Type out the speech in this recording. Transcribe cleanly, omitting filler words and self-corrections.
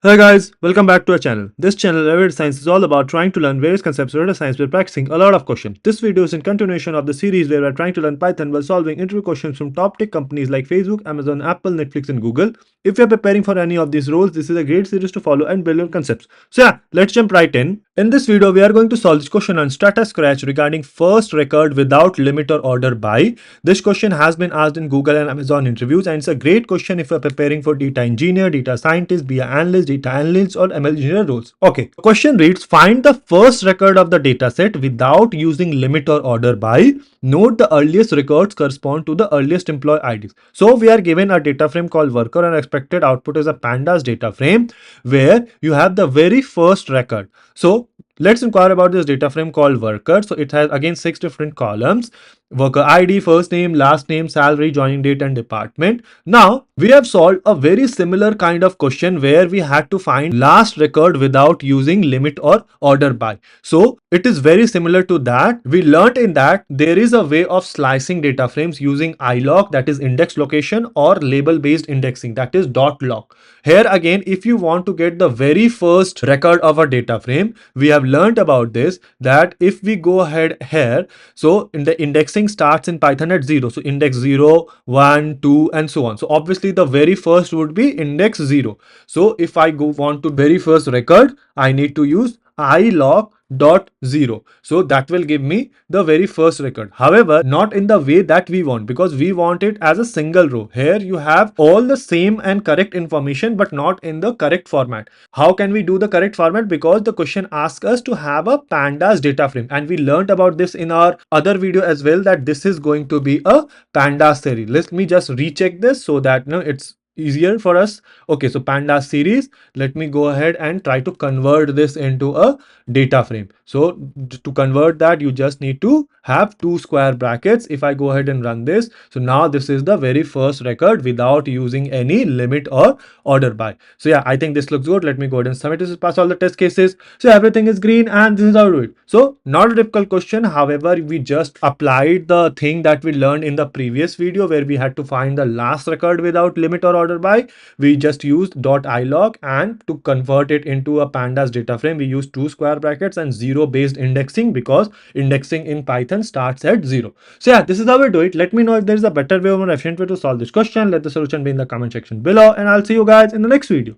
Hey guys, welcome back to our channel. This channel, Elevated Science, is all about trying to learn various concepts of data science by practicing a lot of questions. This video is in continuation of the series where we're trying to learn Python while solving interview questions from top tech companies like Facebook, Amazon, Apple, Netflix, and Google. If you're preparing for any of these roles, this is a great series to follow and build your concepts. So yeah, let's jump right in. In this video, we are going to solve this question on Stata Scratch regarding first record without limit or order by. This question has been asked in Google and Amazon interviews, and it's a great question if you're preparing for data engineer, data scientist, BI analyst, data analyst, or ML engineer roles. Okay, the question reads: find the first record of the data set without using limit or order by. Note the earliest records correspond to the earliest employee IDs. So we are given a data frame called worker, and expected output is a pandas data frame where you have the very first record. So let's inquire about this data frame called worker. So it has again 6 different columns: worker ID, first name, last name, salary, joining date, and department. Now we have solved a very similar kind of question where we had to find last record without using limit or order by. So it is very similar to that. We learned in that there is a way of slicing data frames using ilog, that is index location, or label based indexing, that is dot log. Here again, if you want to get the very first record of a data frame, we have learned about this, that if we go ahead here, so in the indexing starts in Python at 0. So index 0, 1, 2, and so on. So obviously the very first would be index 0. So if I want to very first record, I need to use ilog dot 0. So that will give me the very first record. However, not in the way that we want, because we want it as a single row. Here you have all the same and correct information, but not in the correct format. How can we do the correct format? Because the question asks us to have a pandas data frame, and we learned about this in our other video as well, that this is going to be a pandas series. Let me just recheck this so that it's easier for us. Okay, so pandas series, let me go ahead and try to convert this into a data frame. So to convert that, you just need to have 2 square brackets. If I go ahead and run this, so now this is the very first record without using any limit or order by. So yeah, I think this looks good. Let me go ahead and submit this, pass all the test cases. So everything is green, and this is how to do it. So not a difficult question. However, we just applied the thing that we learned in the previous video where we had to find the last record without limit or order by. We just used .ilog, and to convert it into a pandas data frame, we used 2 square brackets and 0 based indexing, because indexing in Python starts at 0. So yeah, this is how we do it. Let me know if there is a better way or more efficient way to solve this question. Let the solution be in the comment section below, and I'll see you guys in the next video.